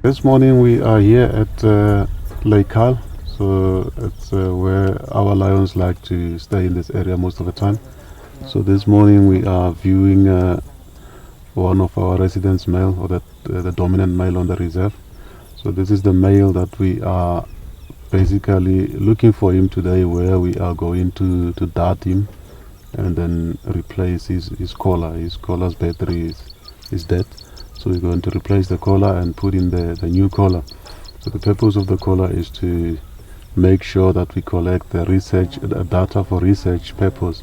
This morning we are here at Lake Kyle, so it's where our lions like to stay in this area most of the time. So this morning we are viewing one of our residents' male, or the dominant male on the reserve. So this is the male that we are basically looking for him today, where we are going to dart him and then replace his collar. His collar's battery is dead. So we're going to replace the collar and put in the new collar. So the purpose of the collar is to make sure that we collect the data for research purpose,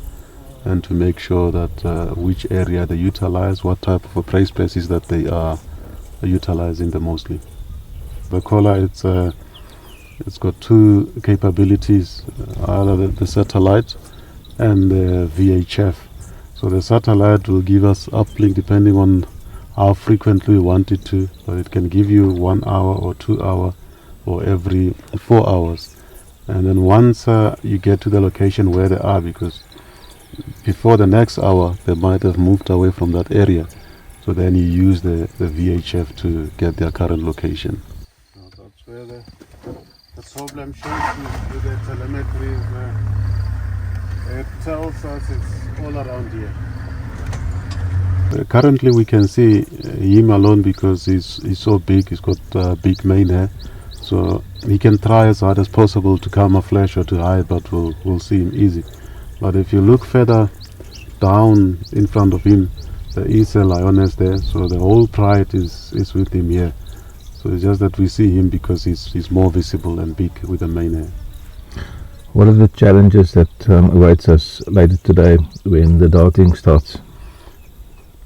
and to make sure that which area they utilize, what type of prey species that they are utilizing the mostly. The collar, it's got two capabilities, either the satellite and the VHF. So the satellite will give us uplink depending on how frequently we want it to, but it can give you 1 hour or 2 hours or every 4 hours. And then once you get to the location where they are, because before the next hour they might have moved away from that area, so then you use the VHF to get their current location. So that's where the problem shows with the telemetry is it tells us it's all around here. Currently we can see him alone because he's so big. He's got big mane hair, so he can try as hard as possible to camouflage or to hide, but we'll see him easy. But if you look further down in front of him, there is a lioness there, so the whole pride is with him here. So it's just that we see him because he's more visible and big with the mane hair. What are the challenges that awaits us later today when the darting starts?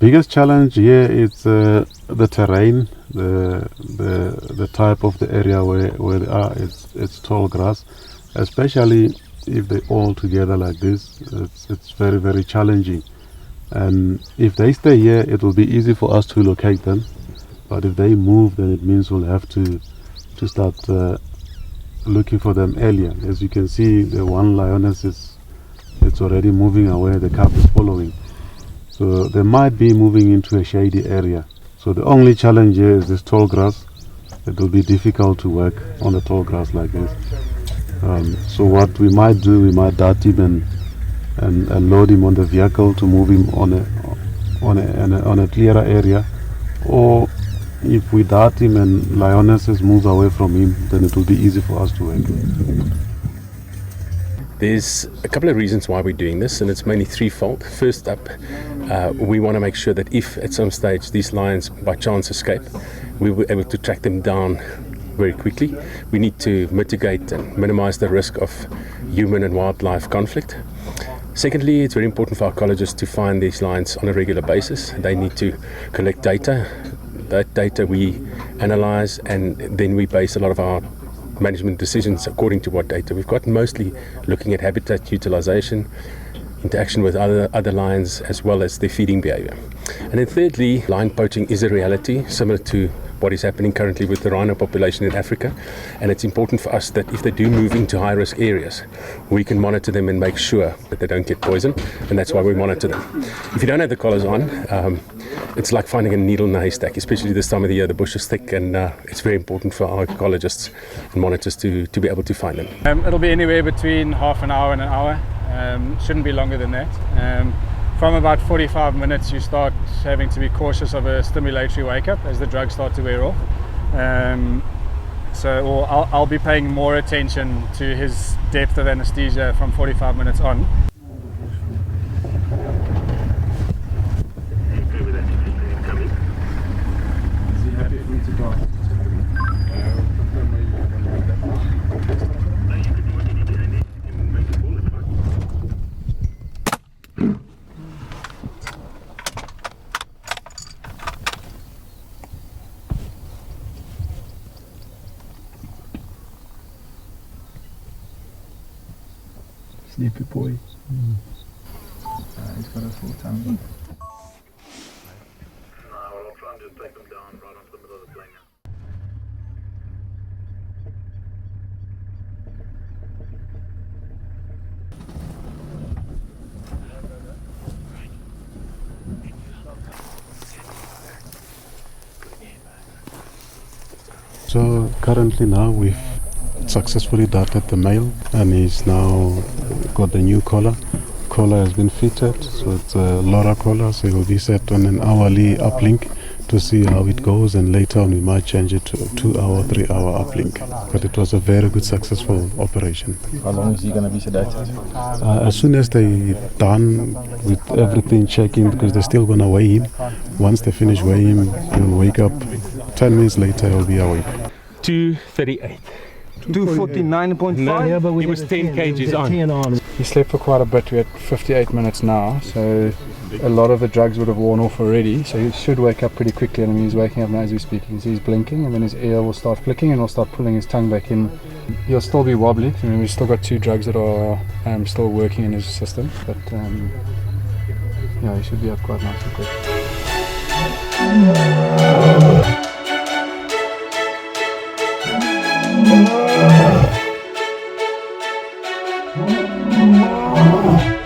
Biggest challenge here is the terrain, the type of the area where they are. It's tall grass, especially if they all together like this. It's very, very challenging. And if they stay here, it will be easy for us to locate them. But if they move, then it means we'll have to start looking for them earlier. As you can see, the one lioness it's already moving away. The cub is following. So they might be moving into a shady area. So the only challenge here is this tall grass. It will be difficult to work on the tall grass like this. So what we might do, we might dart him and load him on the vehicle to move him on a clearer area. Or if we dart him and lionesses move away from him, then it will be easy for us to work. There's a couple of reasons why we're doing this, and it's mainly threefold. First up, we want to make sure that if at some stage these lions by chance escape, we were able to track them down very quickly. We need to mitigate and minimize the risk of human and wildlife conflict. Secondly, it's very important for our ecologists to find these lions on a regular basis. They need to collect data. That data we analyze, and then we base a lot of our management decisions according to what data we've got, mostly looking at habitat utilization, interaction with other lions, as well as their feeding behavior. And then thirdly, lion poaching is a reality, similar to what is happening currently with the rhino population in Africa. And it's important for us that if they do move into high-risk areas, we can monitor them and make sure that they don't get poisoned, and that's why we monitor them. If you don't have the collars on, it's like finding a needle in a haystack, especially this time of the year. The bush is thick, and it's very important for our ecologists and monitors to be able to find them. It'll be anywhere between half an hour and an hour. Shouldn't be longer than that. From about 45 minutes, you start having to be cautious of a stimulatory wake-up as the drugs start to wear off. I'll be paying more attention to his depth of anesthesia from 45 minutes on. Sleepy boy. He's got a full tongue. I'll try and just take them down right onto the middle of the plane now. So currently now we've successfully darted the male, and he's now got the new collar. Collar has been fitted, so it's a LoRa collar, so it will be set on an hourly uplink to see how it goes, and later on we might change it to a 2-hour, 3-hour uplink. But it was a very good, successful operation. How long is he going to be sedated? As soon as they're done with everything checking, because they're still going to weigh him, once they finish weighing him, he'll wake up. 10 minutes later, he'll be awake. 238. 249.5. Yeah, but he was 10 kgs on. He slept for quite a bit. We're at 58 minutes now, so a lot of the drugs would have worn off already, so he should wake up pretty quickly. And he's waking up now as we speak. So he's blinking, and then his ear will start flicking, and he'll start pulling his tongue back in. He'll still be wobbly. I mean, we've still got 2 drugs that are still working in his system, but yeah, he should be up quite nice and quick. Oh,